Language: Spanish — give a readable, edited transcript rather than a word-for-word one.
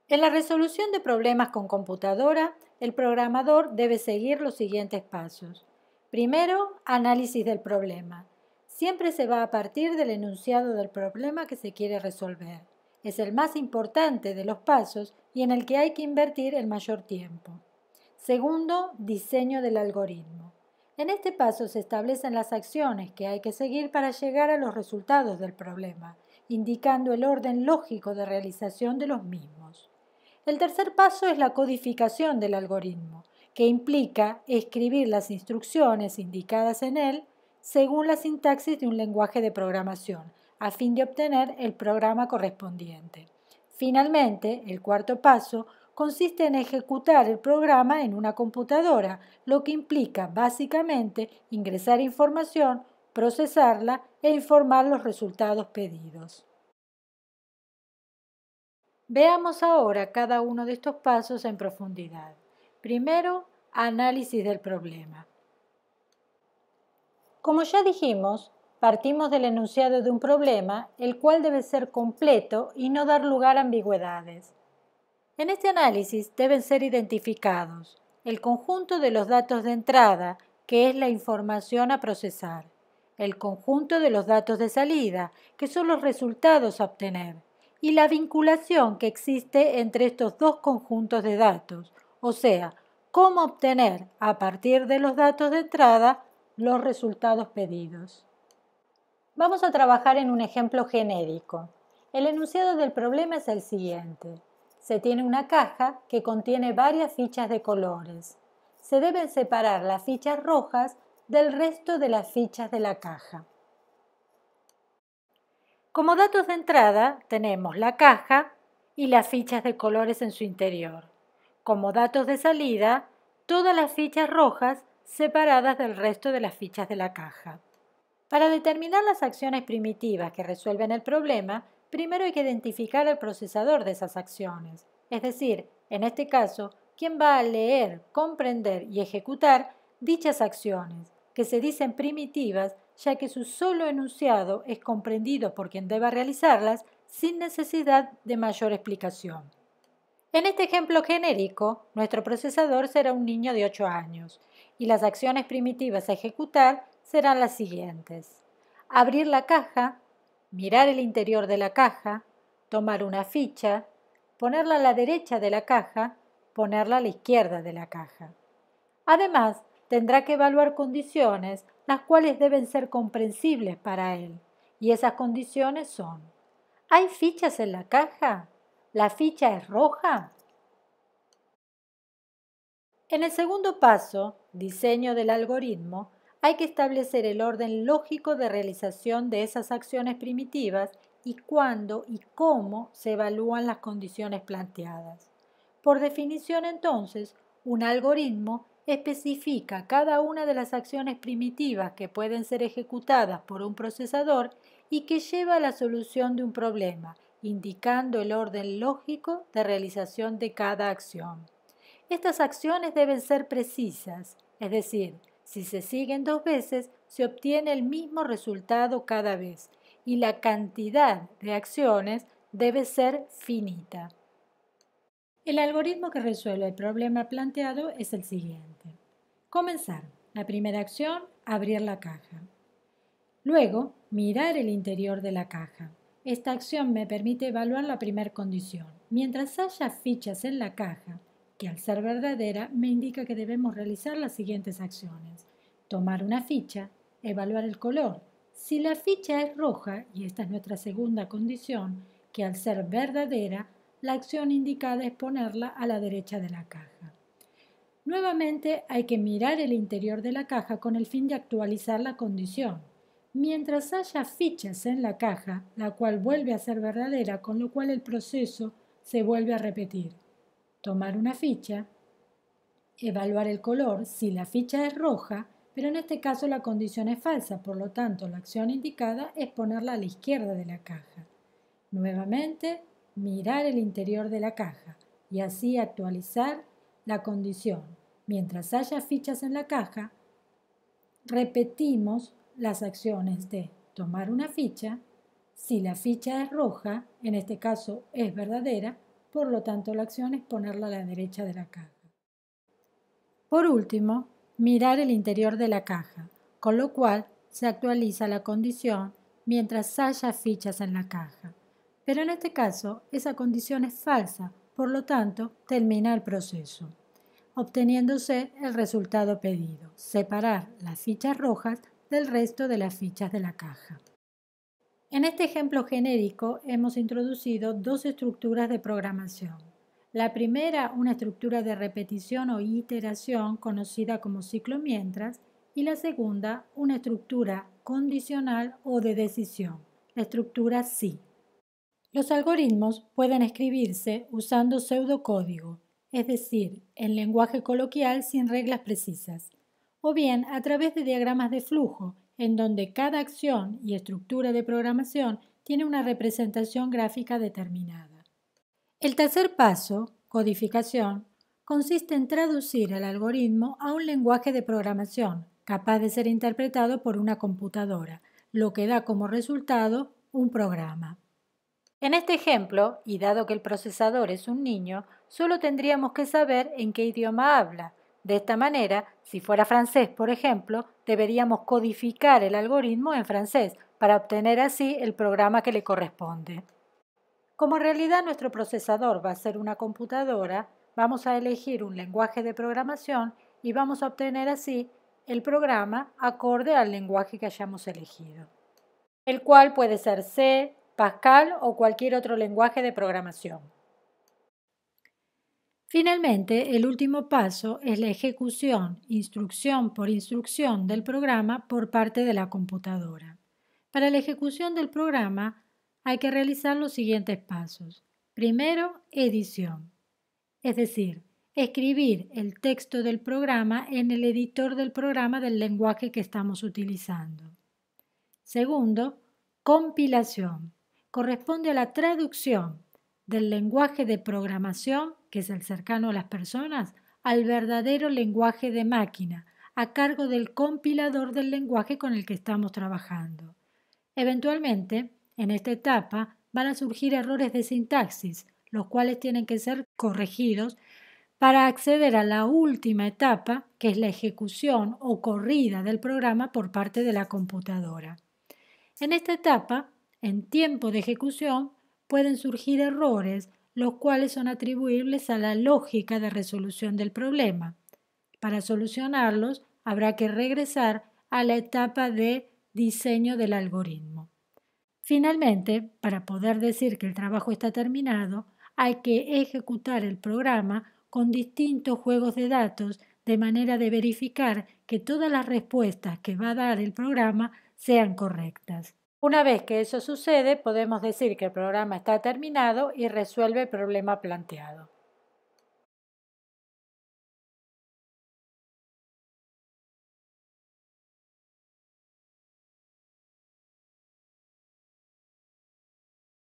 En la resolución de problemas con computadora, el programador debe seguir los siguientes pasos. Primero, análisis del problema. Siempre se va a partir del enunciado del problema que se quiere resolver. Es el más importante de los pasos y en el que hay que invertir el mayor tiempo. Segundo, diseño del algoritmo. En este paso se establecen las acciones que hay que seguir para llegar a los resultados del problema, indicando el orden lógico de realización de los mismos. El tercer paso es la codificación del algoritmo, que implica escribir las instrucciones indicadas en él según la sintaxis de un lenguaje de programación, a fin de obtener el programa correspondiente. Finalmente, el cuarto paso consiste en ejecutar el programa en una computadora, lo que implica básicamente ingresar información, procesarla e informar los resultados pedidos. Veamos ahora cada uno de estos pasos en profundidad. Primero, análisis del problema. Como ya dijimos, partimos del enunciado de un problema, el cual debe ser completo y no dar lugar a ambigüedades. En este análisis deben ser identificados el conjunto de los datos de entrada, que es la información a procesar, el conjunto de los datos de salida, que son los resultados a obtener, y la vinculación que existe entre estos dos conjuntos de datos, o sea, cómo obtener a partir de los datos de entrada los resultados pedidos. Vamos a trabajar en un ejemplo genérico. El enunciado del problema es el siguiente. Se tiene una caja que contiene varias fichas de colores. Se deben separar las fichas rojas del resto de las fichas de la caja. Como datos de entrada tenemos la caja y las fichas de colores en su interior. Como datos de salida, todas las fichas rojas separadas del resto de las fichas de la caja. Para determinar las acciones primitivas que resuelven el problema, primero hay que identificar al procesador de esas acciones, es decir, en este caso, quién va a leer, comprender y ejecutar dichas acciones, que se dicen primitivas ya que su solo enunciado es comprendido por quien deba realizarlas sin necesidad de mayor explicación. En este ejemplo genérico, nuestro procesador será un niño de 8 años y las acciones primitivas a ejecutar serán las siguientes: abrir la caja, mirar el interior de la caja, tomar una ficha, ponerla a la derecha de la caja, ponerla a la izquierda de la caja. Además, tendrá que evaluar condiciones las cuales deben ser comprensibles para él, y esas condiciones son: ¿hay fichas en la caja? ¿La ficha es roja? En el segundo paso, diseño del algoritmo, hay que establecer el orden lógico de realización de esas acciones primitivas y cuándo y cómo se evalúan las condiciones planteadas. Por definición, entonces, un algoritmo especifica cada una de las acciones primitivas que pueden ser ejecutadas por un procesador y que lleva a la solución de un problema, indicando el orden lógico de realización de cada acción. Estas acciones deben ser precisas, es decir, si se siguen 2 veces, se obtiene el mismo resultado cada vez y la cantidad de acciones debe ser finita. El algoritmo que resuelve el problema planteado es el siguiente. Comenzar. La primera acción, abrir la caja. Luego, mirar el interior de la caja. Esta acción me permite evaluar la primera condición. Mientras haya fichas en la caja, que al ser verdadera me indica que debemos realizar las siguientes acciones. Tomar una ficha, evaluar el color. Si la ficha es roja, y esta es nuestra segunda condición, que al ser verdadera, la acción indicada es ponerla a la derecha de la caja. Nuevamente hay que mirar el interior de la caja con el fin de actualizar la condición. Mientras haya fichas en la caja, la cual vuelve a ser verdadera, con lo cual el proceso se vuelve a repetir. Tomar una ficha, evaluar el color si la ficha es roja, pero en este caso la condición es falsa, por lo tanto la acción indicada es ponerla a la izquierda de la caja. Nuevamente, mirar el interior de la caja y así actualizar la condición. Mientras haya fichas en la caja, repetimos las acciones de tomar una ficha, si la ficha es roja, en este caso es verdadera, por lo tanto la acción es ponerla a la derecha de la caja. Por último, mirar el interior de la caja, con lo cual se actualiza la condición mientras haya fichas en la caja. Pero en este caso, esa condición es falsa, por lo tanto, termina el proceso, obteniéndose el resultado pedido, separar las fichas rojas del resto de las fichas de la caja. En este ejemplo genérico hemos introducido dos estructuras de programación. La primera, una estructura de repetición o iteración conocida como ciclo mientras, y la segunda, una estructura condicional o de decisión, la estructura si. Los algoritmos pueden escribirse usando pseudocódigo, es decir, en lenguaje coloquial sin reglas precisas, o bien a través de diagramas de flujo, en donde cada acción y estructura de programación tiene una representación gráfica determinada. El tercer paso, codificación, consiste en traducir el algoritmo a un lenguaje de programación capaz de ser interpretado por una computadora, lo que da como resultado un programa. En este ejemplo, y dado que el procesador es un niño, solo tendríamos que saber en qué idioma habla. De esta manera, si fuera francés, por ejemplo, deberíamos codificar el algoritmo en francés para obtener así el programa que le corresponde. Como en realidad nuestro procesador va a ser una computadora, vamos a elegir un lenguaje de programación y vamos a obtener así el programa acorde al lenguaje que hayamos elegido, el cual puede ser C, Pascal o cualquier otro lenguaje de programación. Finalmente, el último paso es la ejecución, instrucción por instrucción del programa por parte de la computadora. Para la ejecución del programa hay que realizar los siguientes pasos. Primero, edición, es decir, escribir el texto del programa en el editor del programa del lenguaje que estamos utilizando. Segundo, compilación. Corresponde a la traducción del lenguaje de programación, que es el cercano a las personas, al verdadero lenguaje de máquina, a cargo del compilador del lenguaje con el que estamos trabajando. Eventualmente, en esta etapa van a surgir errores de sintaxis, los cuales tienen que ser corregidos para acceder a la última etapa, que es la ejecución o corrida del programa por parte de la computadora. En esta etapa, en tiempo de ejecución, pueden surgir errores, los cuales son atribuibles a la lógica de resolución del problema. Para solucionarlos, habrá que regresar a la etapa de diseño del algoritmo. Finalmente, para poder decir que el trabajo está terminado, hay que ejecutar el programa con distintos juegos de datos de manera de verificar que todas las respuestas que va a dar el programa sean correctas. Una vez que eso sucede, podemos decir que el programa está terminado y resuelve el problema planteado.